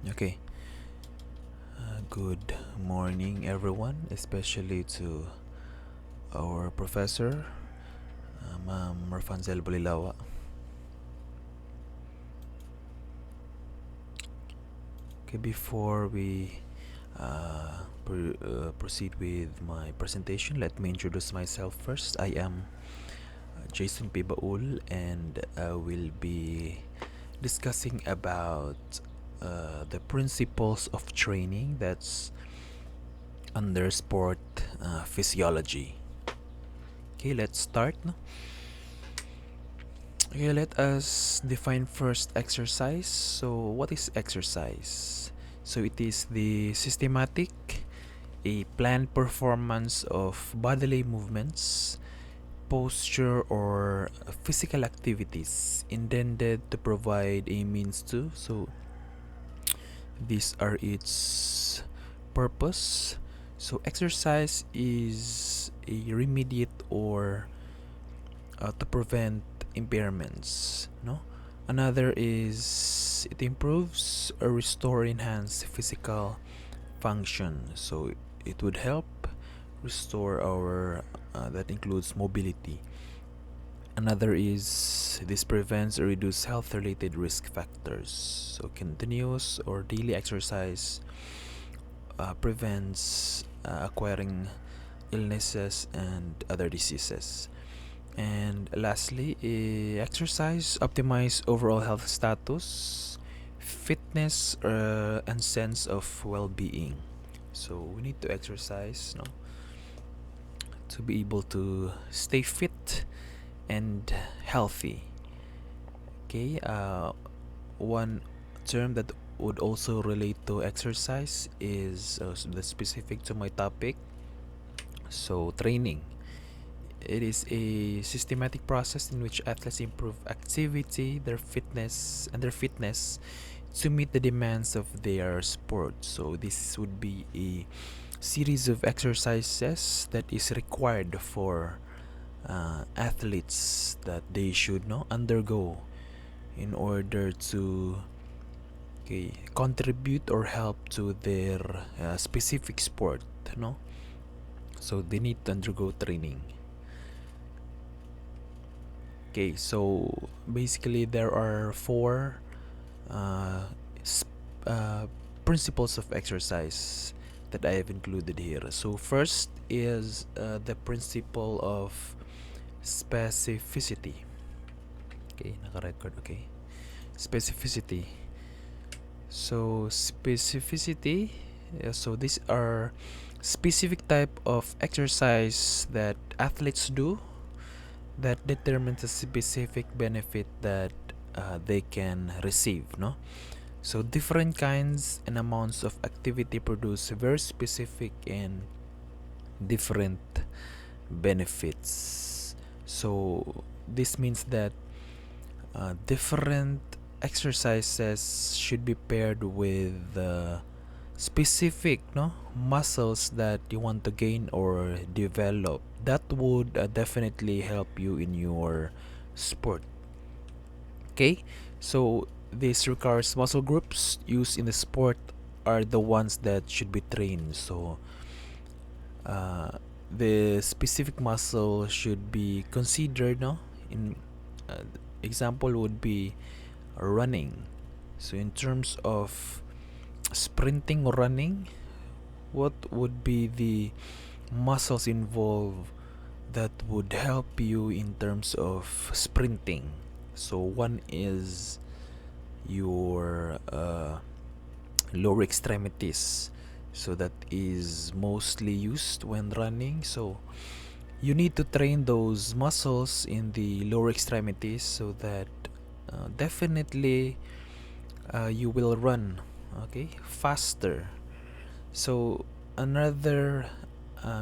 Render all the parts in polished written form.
Okay. Good morning, everyone, especially to our professor, Ma'am Rafanzel Bolilawa. Okay, before we proceed with my presentation, let me introduce myself first. I am Jason P. Baul, and I will be discussing about the principles of training that's under sport physiology. Okay, let's start. No? Okay, let us define first exercise. So, what is exercise? So, it is the systematic, a planned performance of bodily movements, posture, or physical activities intended to provide a means to. So, these are its purpose. So, exercise is a remediate or to prevent impairments. No, another is it improves or restore enhance physical function. So it would help restore our that includes mobility. Another is this prevents or reduce health related risk factors. So continuous or daily exercise prevents acquiring illnesses and other diseases. And lastly, exercise optimize overall health status, fitness, and sense of well-being. So we need to exercise, no, to be able to stay fit and healthy. Okay. One term that would also relate to exercise is that's specific to my topic. So training. It is a systematic process in which athletes improve activity, their fitness to meet the demands of their sport. So this would be a series of exercises that is required for athletes that they should undergo in order to contribute or help to their specific sport. No, so they need to undergo training. Okay, so basically there are four uh, sp- uh, principles of exercise that I have included here. So first is the principle of specificity. Okay, naka-record. Okay, specificity. So specificity. So these are specific type of exercise that athletes do that determines a specific benefit that they can receive. No, so different kinds and amounts of activity produce very specific and different benefits. So this means that different exercises should be paired with specific muscles that you want to gain or develop that would definitely help you in your sport. Okay, so this requires muscle groups used in the sport are the ones that should be trained. So the specific muscle should be considered. No, in uh, example would be running. So in terms of sprinting or running, what would be the muscles involved that would help you in terms of sprinting? So one is your lower extremities. So that is mostly used when running. So you need to train those muscles in the lower extremities so that definitely you will run faster. So another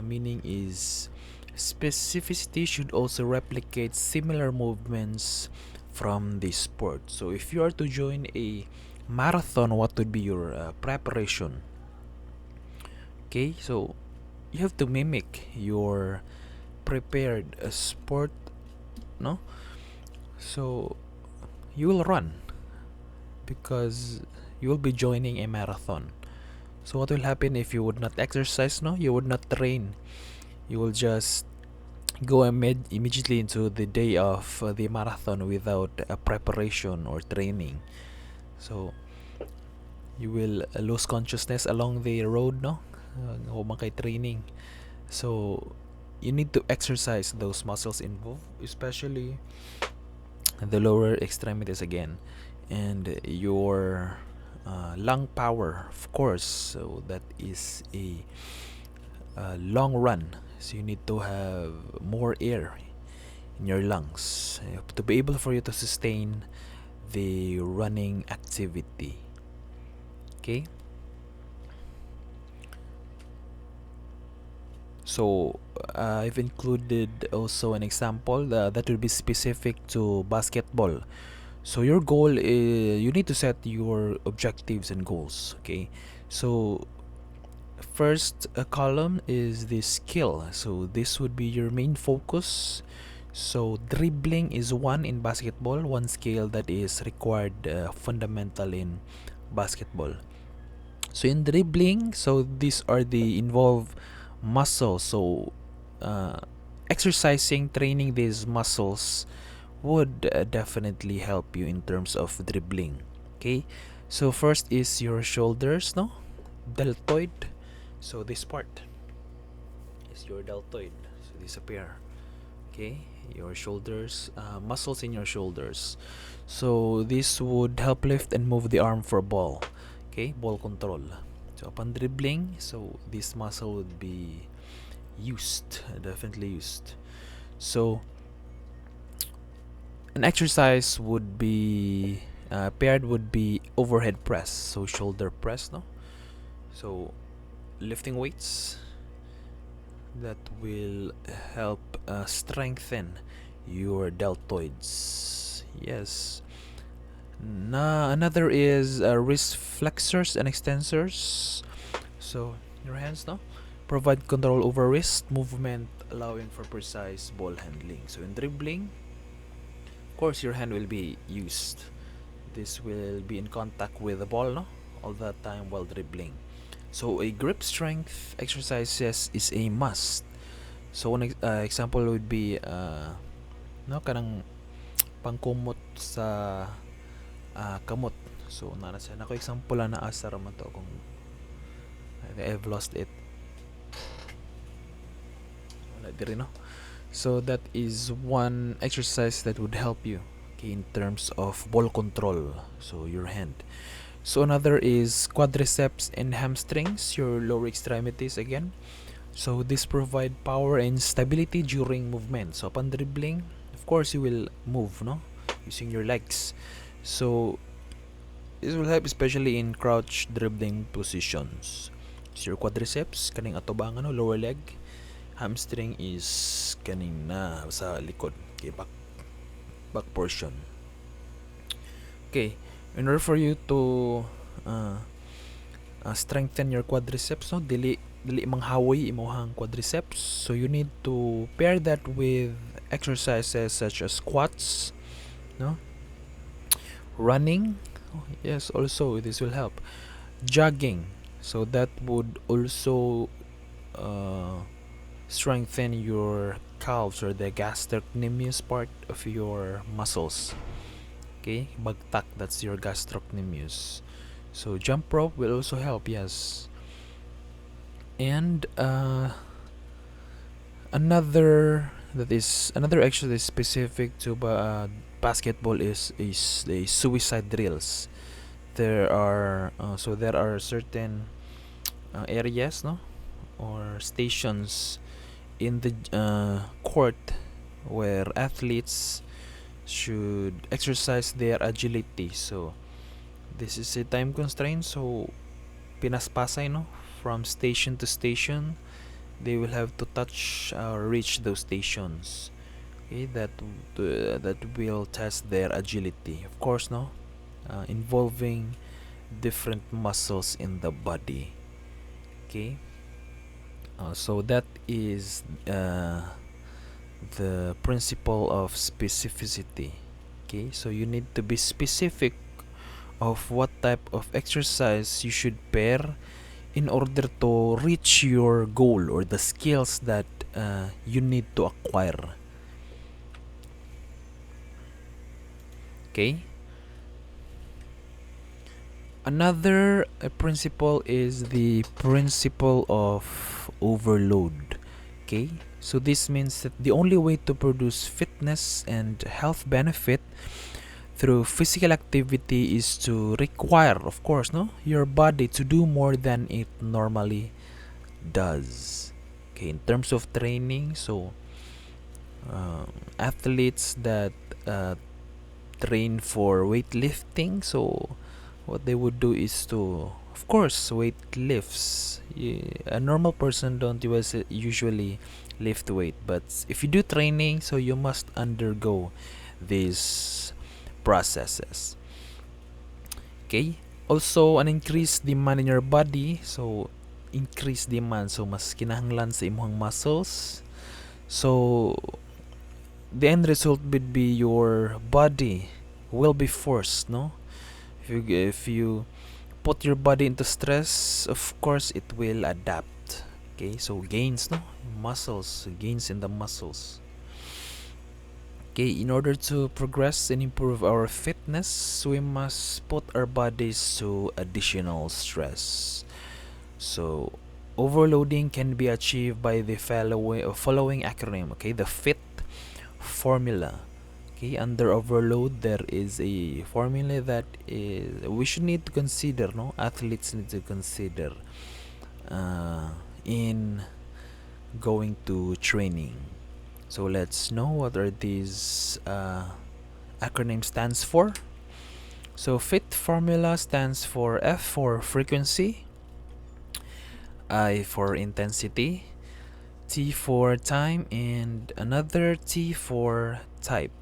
meaning is specificity should also replicate similar movements from the sport. So if you are to join a marathon, what would be your preparation? Okay, so you have to mimic your prepared sport, no? So you will run. because you will be joining a marathon. So what will happen if you would not exercise? No, you would not train. You will just go immediately into the day of the marathon without a preparation or training. So you will lose consciousness along the road, no? Wala kay training. So you need to exercise those muscles involved, especially the lower extremities again, and your lung power, of course. So that is a long run. So you need to have more air in your lungs to be able for you to sustain the running activity. Okay. So I've included also an example that will be specific to basketball. So your goal is, you need to set your objectives and goals. Okay. So first column is the skill. So this would be your main focus. So dribbling is one in basketball, one skill that is required fundamental in basketball. So in dribbling, so these are the involved muscles. So exercising, training these muscles would definitely help you in terms of dribbling. Okay, so first is your shoulders, no, deltoid. So this part is your deltoid. So disappear. Okay, your shoulders, muscles in your shoulders. So this would help lift and move the arm for ball. Okay, ball control. So upon dribbling, so this muscle would be used, definitely used. So an exercise would be paired would be overhead press. So shoulder press, no. So lifting weights that will help strengthen your deltoids. Yes. Another is wrist flexors and extensors. So your hands, no, provide control over wrist movement, allowing for precise ball handling. So in dribbling, of course, your hand will be used. This will be in contact with the ball, no, all the time while dribbling. So a grip strength exercises is a must. So one example would be no, kanang pangkumot sa kamot. So nana siya nako example na asa ra man to kung I've lost it. Wala diri, no. So that is one exercise that would help you, okay, in terms of ball control. So your hand. So another is quadriceps and hamstrings, your lower extremities again. So this provide power and stability during movement. So upon dribbling, of course you will move, no, using your legs. So this will help especially in crouch dribbling positions. So your quadriceps kaning atubangan, no, lower leg. Hamstring is kaning na sa likod, okay, back portion. Okay, in order for you to strengthen your quadriceps, no, dili manghawoy imong quadriceps. So you need to pair that with exercises such as squats, no, running. Oh, yes, also this will help. Jogging, so that would also strengthen your calves or the gastrocnemius part of your muscles. Okay, bagtak, that's your gastrocnemius. So jump rope will also help, yes. And another exercise specific to basketball is the suicide drills. There are certain areas, no, or stations in the court where athletes should exercise their agility. So this is a time constraint, so pinaspasay, no, from station to station. They will have to touch or reach those stations. Okay, that will test their agility, of course, no, involving different muscles in the body. Okay, so that is the principle of specificity. Okay, so you need to be specific of what type of exercise you should pair in order to reach your goal or the skills that you need to acquire. Okay. Another principle is the principle of overload. Okay, so this means that the only way to produce fitness and health benefit through physical activity is to require, of course, no, your body to do more than it normally does. Okay, in terms of training, so athletes that train for weightlifting, so what they would do is to, of course, weight lifts. A normal person don't usually lift weight, but if you do training, so you must undergo these processes. Okay, also an increased demand in your body, so increased demand, so mas kinahanglan sa imong muscles. So the end result would be your body will be forced, no, if you put your body into stress, of course it will adapt. Okay, so gains, no, muscles, gains in the muscles. Okay, in order to progress and improve our fitness, we must put our bodies to additional stress. So overloading can be achieved by the following acronym. Okay, the FIT formula. Okay, under overload there is a formula that we should need to consider, no, athletes need to consider in going to training. So let's know what are these acronym stands for. So FIT formula stands for F for frequency, I for intensity, T for time, and another T for type.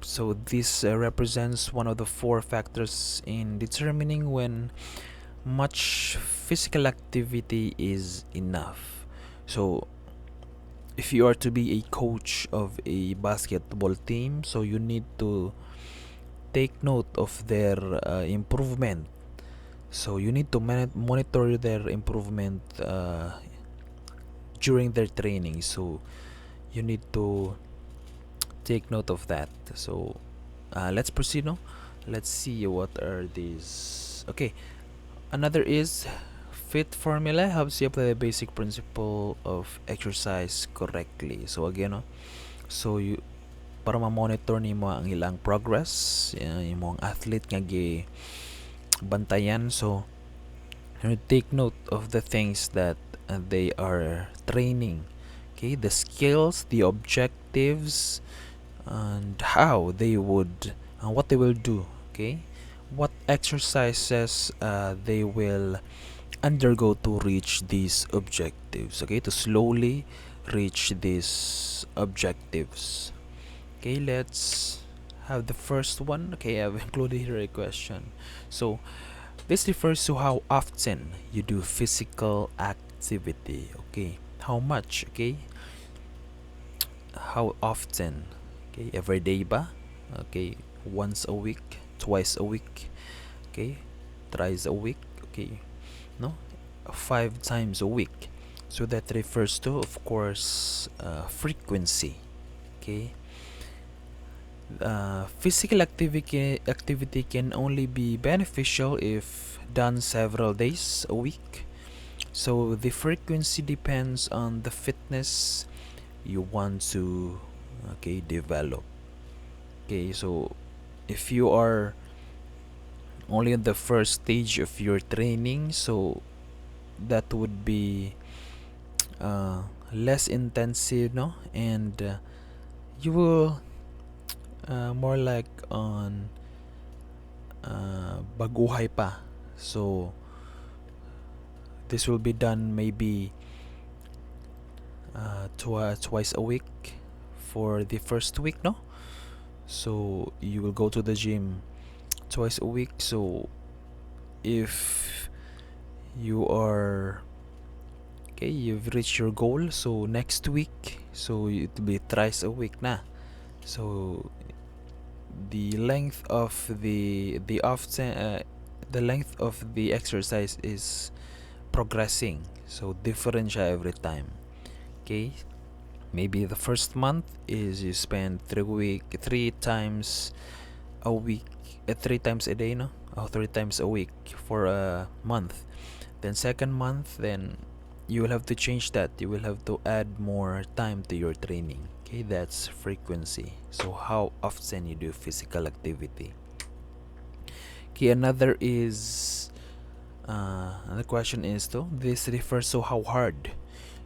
So this represents one of the four factors in determining when much physical activity is enough. So if you are to be a coach of a basketball team, so you need to take note of their improvement. So you need to monitor their improvement during their training. So you need to take note of that. So let's proceed, no, let's see what are these. Okay, another is FIT formula helps you apply the basic principle of exercise correctly. So again, no, so you para ma-monitor nimo ang ilang progress, imong athlete nga gi bantayan. So you take note of the things that they are training. Okay, the skills, the objectives, and how they would what they will do. Okay, what exercises they will undergo to reach these objectives. Okay, to slowly reach these objectives. Okay, let's have the first one. Okay, I've included here a question. So this refers to how often you do physical activity. Okay, how much? Okay, how often? Okay, every day ba? Okay, once a week, twice a week. Okay, thrice a week. Okay, no, 5 times a week. So that refers to, of course, frequency. Okay, physical activity can only be beneficial if done several days a week. So the frequency depends on the fitness you want to develop. Okay, so if you are only in the first stage of your training, so that would be less intensive, no, and you will more like on baguhay pa. So this will be done maybe twice a week for the first week, no. So you will go to the gym twice a week. So if you are you've reached your goal, so next week, so it will be thrice a week na. So the length of the often the length of the exercise is progressing, so different siya every time. Okay, maybe the first month is you spend 3 times a week, 3 times a day, no, 3 times a week for a month. Then second month, then you will have to change that. You will have to add more time to your training. Okay, that's frequency. So how often you do physical activity. Okay, another question is though, this refers to how hard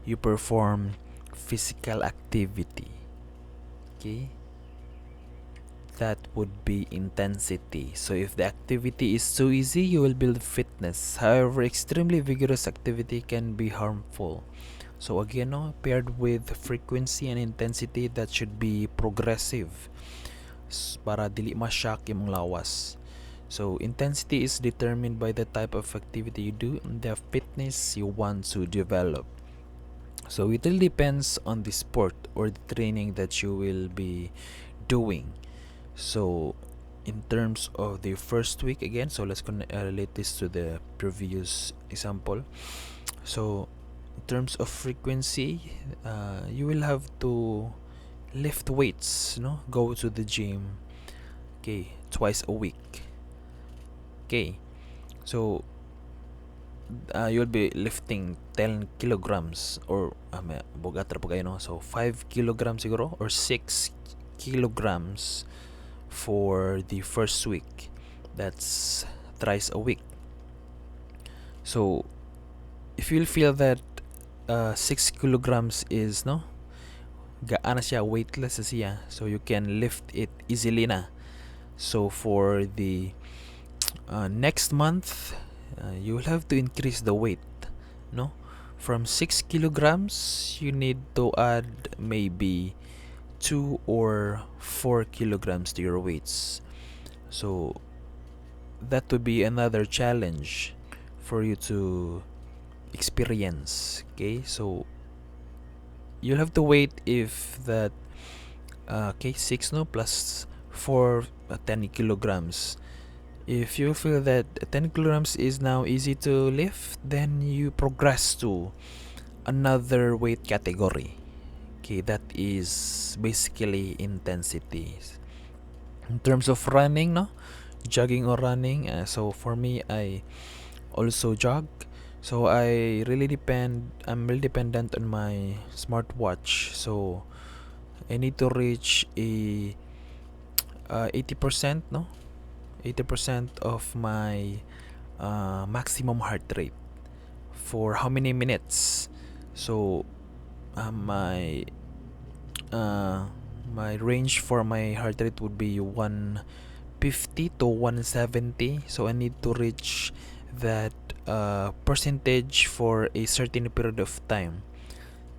you perform physical activity. Okay, that would be intensity. So if the activity is too easy, you will build fitness. However, extremely vigorous activity can be harmful. So again, no, paired with frequency and intensity, that should be progressive para dili ma-shock yung lawas. So intensity is determined by the type of activity you do and the fitness you want to develop. So it really depends on the sport or the training that you will be doing. So in terms of the first week again, so let's relate this to the previous example. So in terms of frequency, you will have to lift weights, no, go to the gym, okay, twice a week. Okay, so you'll be lifting 10 kilograms or bugat po kayo, no? So 5 kilograms siguro or 6 kilograms for the first week. That's thrice a week. So if you'll feel that 6 kilograms is, no, gaan na siya, weightless na siya, so you can lift it easily na. So for the next month, you will have to increase the weight, no, from 6 kilograms you need to add maybe 2 or 4 kilograms to your weights. So that would be another challenge for you to experience. Okay, so you'll have to wait if that 6, no, plus 4, 10 kilograms. If you feel that 10 kilograms is now easy to lift, then you progress to another weight category. Okay, that is basically intensity. In terms of running, no, jogging or running, so for me, I also jog. So I'm really dependent on my smartwatch. So I need to reach a 80%, no, 80% of my maximum heart rate for how many minutes. So my range for my heart rate would be 150 to 170. So I need to reach that percentage for a certain period of time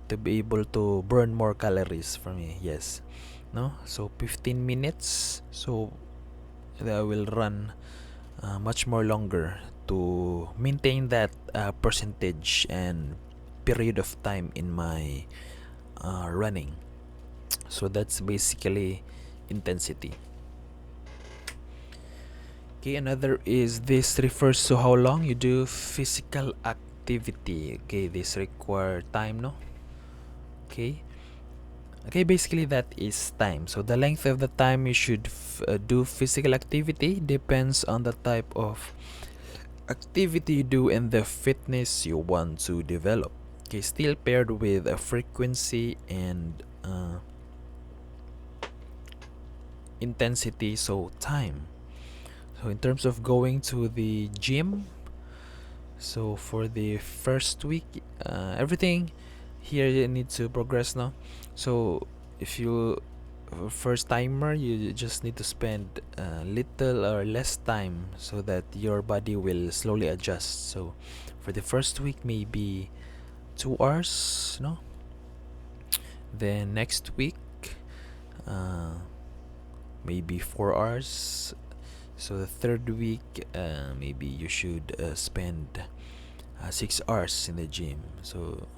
to be able to burn more calories for me. Yes, no, so 15 minutes. So I will run much more longer to maintain that percentage and period of time in my running. So that's basically intensity. Okay, another is this refers to how long you do physical activity. Okay, this require time, no? Okay. Okay, basically that is time. So the length of the time you should do physical activity depends on the type of activity you do and the fitness you want to develop. Okay, still paired with a frequency and intensity, so time. So in terms of going to the gym, so for the first week, everything here you need to progress now. So if you first timer, you just need to spend little or less time so that your body will slowly adjust. So for the first week, maybe 2 hours, no. Then next week, maybe 4 hours. So the third week, maybe you should spend 6 hours in the gym. So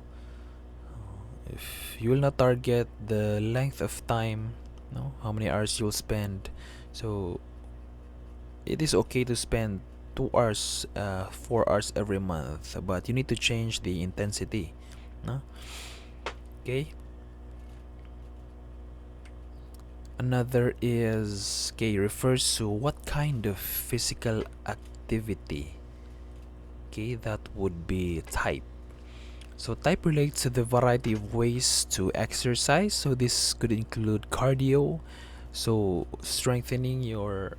if you will not target the length of time, no, how many hours you'll spend, so it is okay to spend 2 hours, 4 hours every month, but you need to change the intensity, no? Okay. Another is, okay, refers to what kind of physical activity. Okay, that would be type. So type relates to the variety of ways to exercise. So this could include cardio, so strengthening your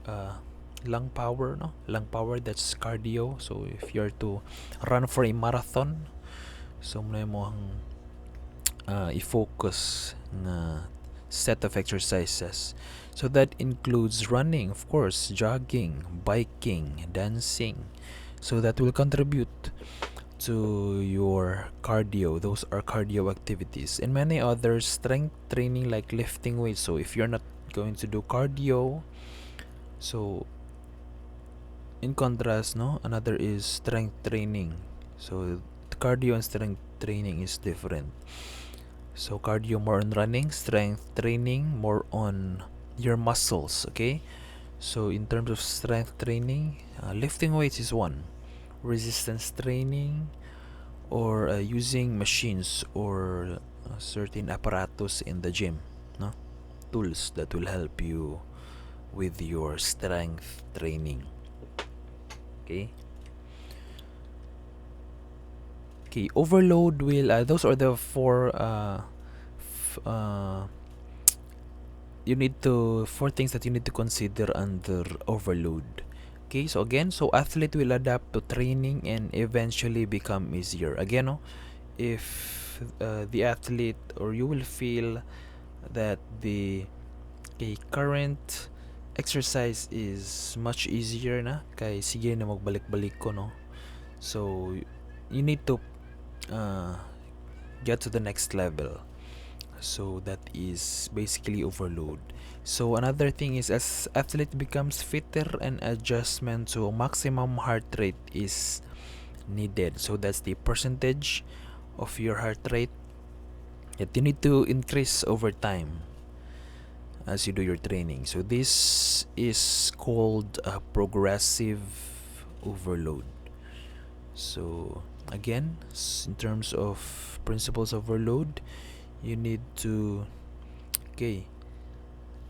lung power, no? Lung power, that's cardio. So if you're to run for a marathon, so mo ang i-focus na set of exercises. So that includes running, of course, jogging, biking, dancing. So that will contribute to your cardio. Those are cardio activities. And many other strength training like lifting weights. So if you're not going to do cardio, so in contrast, no, another is strength training. So cardio and strength training is different. So cardio more on running, strength training more on your muscles, okay? So in terms of strength training, lifting weights is one. Resistance training, or using machines or certain apparatus in the gym, no? Tools that will help you with your strength training. Okay? Okay, overload will those are the four you need to four things that you need to consider under overload. Okay, so again, so athlete will adapt to training and eventually become easier. Again, no, if the athlete, or you will feel that the current exercise is much easier na, kay sige na magbalik-balik ko, no. So you need to get to the next level. So that is basically overload. So another thing is, as athlete becomes fitter, an adjustment to maximum heart rate is needed. So that's the percentage of your heart rate that you need to increase over time as you do your training. So this is called progressive overload. So again, in terms of principles of overload, you need to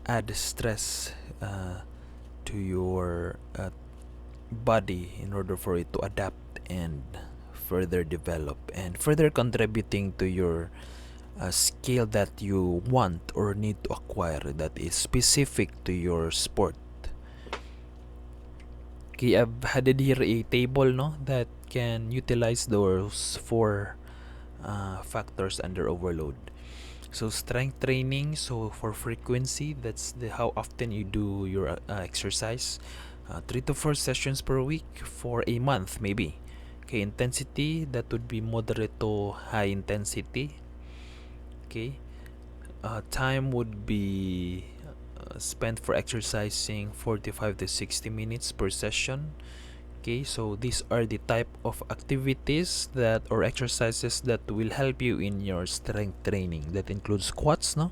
add stress to your body in order for it to adapt and further develop and further contributing to your skill that you want or need to acquire that is specific to your sport. Okay, I've added here a table, no, that can utilize those four factors under overload. So strength training, so for frequency, that's the how often you do your exercise. 3 to 4 sessions per week for a month, maybe. Okay, intensity, that would be moderate to high intensity. Okay, time would be spent for exercising 45 to 60 minutes per session. Okay, so these are the type of activities that or exercises that will help you in your strength training. That includes squats, no,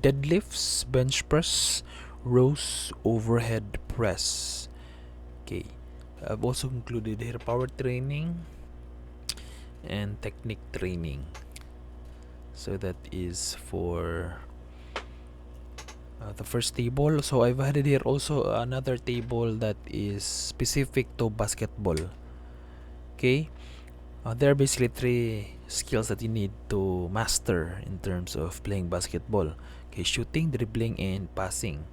deadlifts, bench press, rows, overhead press. Okay, I've also included here power training and technique training. So that is for the first table. So I've added here also another table that is specific to basketball. Okay, there are basically three skills that you need to master in terms of playing basketball. Okay, shooting, dribbling, and passing.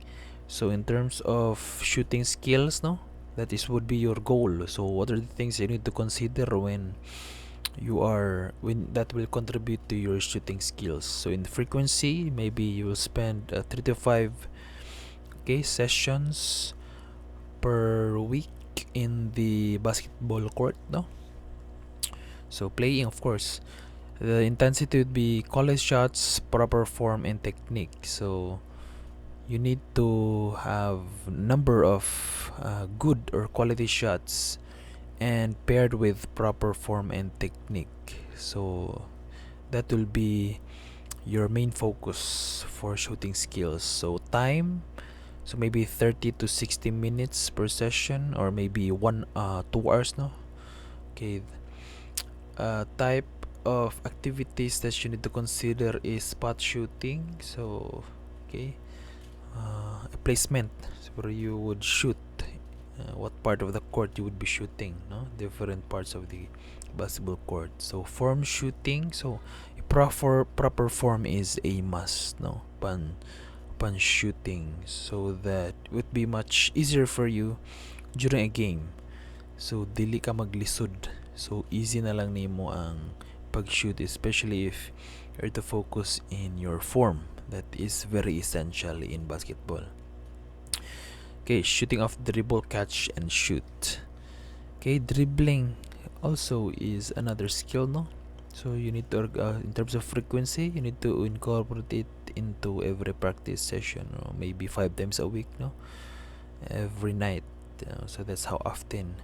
So in terms of shooting skills, no, that is would be your goal. So what are the things you need to consider when that will contribute to your shooting skills? So in frequency, maybe you will spend 3 to 5 sessions per week in the basketball court, no. So playing, of course, the intensity would be quality shots, proper form, and technique. So you need to have number of good or quality shots and paired with proper form and technique. So that will be your main focus for shooting skills. So time, So maybe 30 to 60 minutes per session, or maybe 2 hours, no? Okay. Type of activities that you need to consider is spot shooting. So, okay, placement. So where you would shoot, what part of the court you would be shooting, no? Different parts of the basketball court. So form shooting. So proper form is a must, no? Pan shooting, so that it would be much easier for you during a game. So dili ka maglisod. So easy na lang nimo ang pag-shoot, especially if you're to focus in your form. That is very essential in basketball. Okay, shooting off dribble, catch, and shoot. Okay, dribbling also is another skill, no? So you need to, in terms of frequency, you need to incorporate it into every practice session, or maybe 5 times a week, no? Every night. So that's how often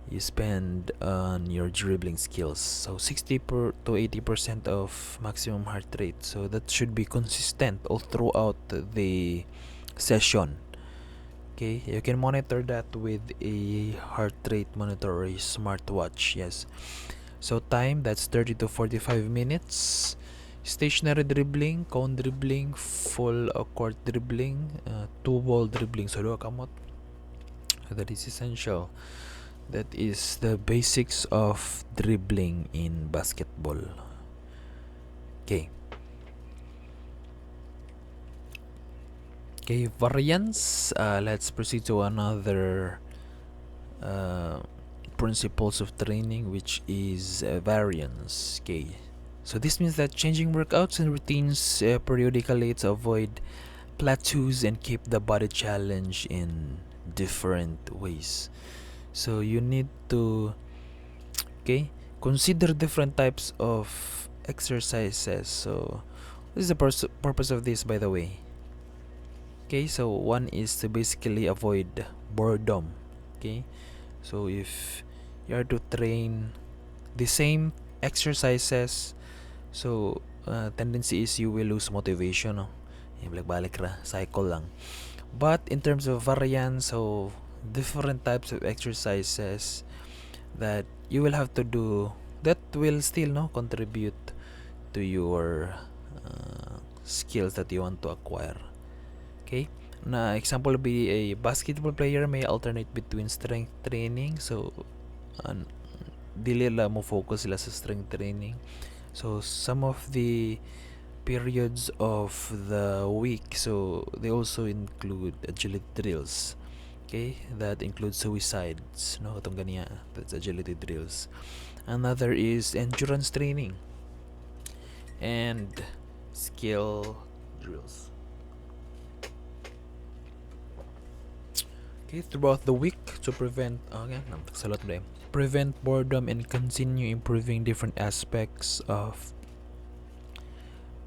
you spend on your dribbling skills. So 60 to 80% of maximum heart rate. So that should be consistent all throughout the session. Okay, you can monitor that with a heart rate monitor or a smartwatch. Yes. So time, that's 30 to 45 minutes. Stationary dribbling, cone dribbling, full court dribbling, two ball dribbling. So duha kamot. That is essential. That is the basics of dribbling in basketball. Okay. Okay, variance. Let's proceed to another principles of training, which is variance. Okay. So this means that changing workouts and routines periodically to avoid plateaus and keep the body challenged in different ways. So you need to, okay, consider different types of exercises. So what is the purpose of this, by the way? Okay, so one is to basically avoid boredom. Okay, so if you are to train the same exercises, so tendency is you will lose motivation, no? Balik ra, cycle lang. But in terms of variance, so different types of exercises that you will have to do, that will still, no, contribute to your skills that you want to acquire. Okay, na example would be a basketball player may alternate between strength training. So dili la mo focus sila sa strength training. So some of the periods of the week, so they also include agility drills. Okay, that includes suicides, no, itong ganiya, that's agility drills. Another is endurance training and skill drills. Okay, throughout the week to prevent prevent boredom and continue improving different aspects of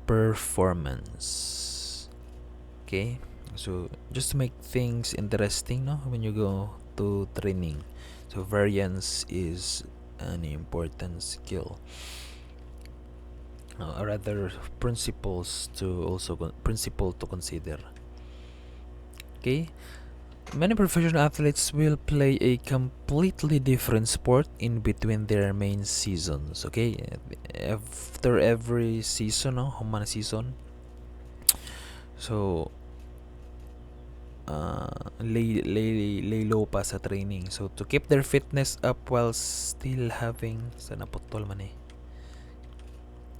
performance. Okay, so just to make things interesting, no, when you go to training. So variance is an important skill, or rather principles to also principle to consider. Okay, many professional athletes will play a completely different sport in between their main seasons. Okay, after every season, no, humana season, so lay low pa sa training. So to keep their fitness up while still having sa naputol man eh.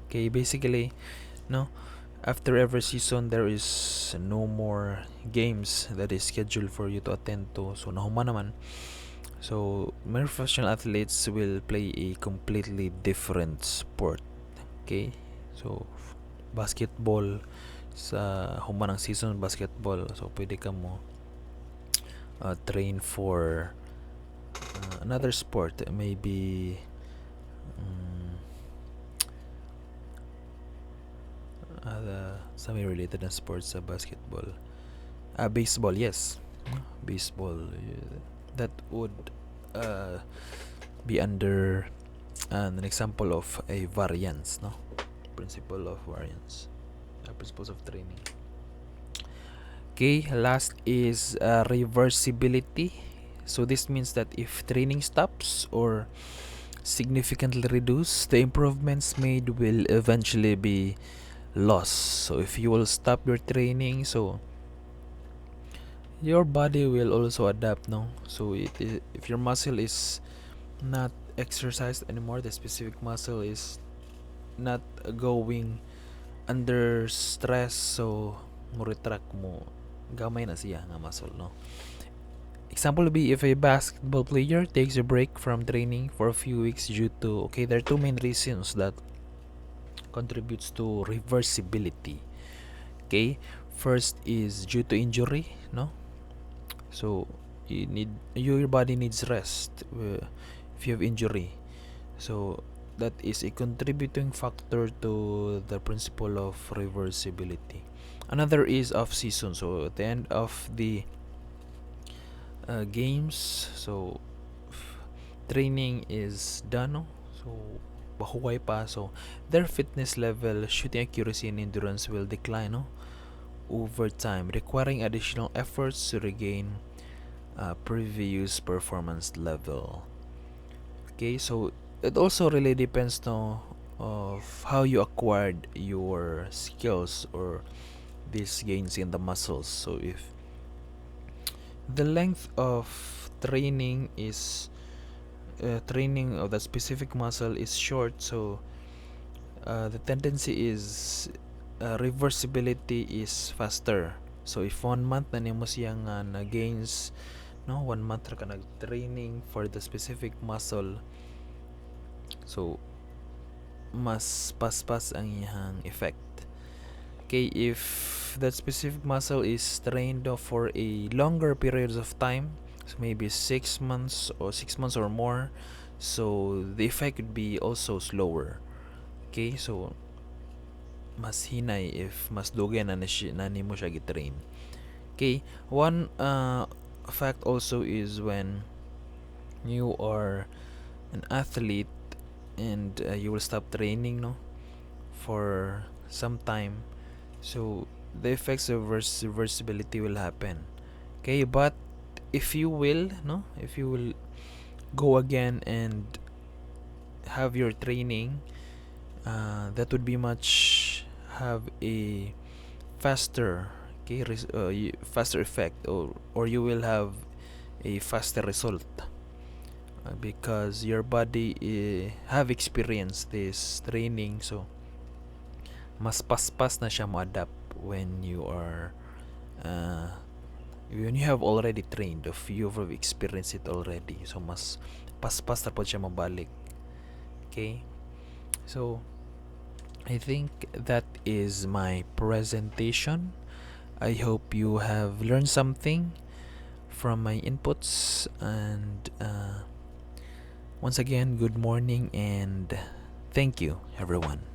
Okay, basically, no, after every season there is no more games that is scheduled for you to attend to. So nahuman naman. So many professional athletes will play a completely different sport. Okay, so basketball, sa human ng season basketball, so pwede ka mo train for another sport, maybe semi-related na sports sa basketball. Baseball, yes. Baseball, that would be under an example of a variance, no? Principle of variance. Principles of training. Okay, last is reversibility. So this means that if training stops or significantly reduced, the improvements made will eventually be lost. So if you will stop your training, so your body will also adapt, no? So if your muscle is not exercised anymore, the specific muscle is not going under stress, so mo retract mo gamay na siya nga muscle, no? Example would be if a basketball player takes a break from training for a few weeks due to, okay, there are two main reasons that contributes to reversibility. Okay, first is due to injury, no? So your body needs rest if you have injury. So that is a contributing factor to the principle of reversibility. Another is off season. So at the end of the games, so training is done, no? So bahuway pa, so their fitness level, shooting accuracy, and endurance will decline, no? Over time, requiring additional efforts to regain previous performance level. Okay, so it also really depends, no, of how you acquired your skills or these gains in the muscles. So if the length of training of that specific muscle is short, so the tendency is reversibility is faster. So if 1 month na nimo siya nga na gains, no, 1 month ra ka nag training for the specific muscle, so mas paspas ang iyang effect. Okay, if that specific muscle is trained for a longer periods of time, so maybe 6 months or 6 months or more, so the effect could be also slower. Okay, so mas hinay if mas dugay na nimo siya gitrain. Okay, one fact also is when you are an athlete and you will stop training, no, for some time, so the effects of reversibility will happen. Okay, but if you will, no, if you will go again and have your training, that would be much have a faster, okay, faster effect, or you will have a faster result because your body have experienced this training, so mas paspas na siya mo-adapt when you are when you have already trained, if you've experienced it already, so mas paspas na po siya mabalik. Okay, so I think that is my presentation. I hope you have learned something from my inputs, and once again, good morning and thank you, everyone.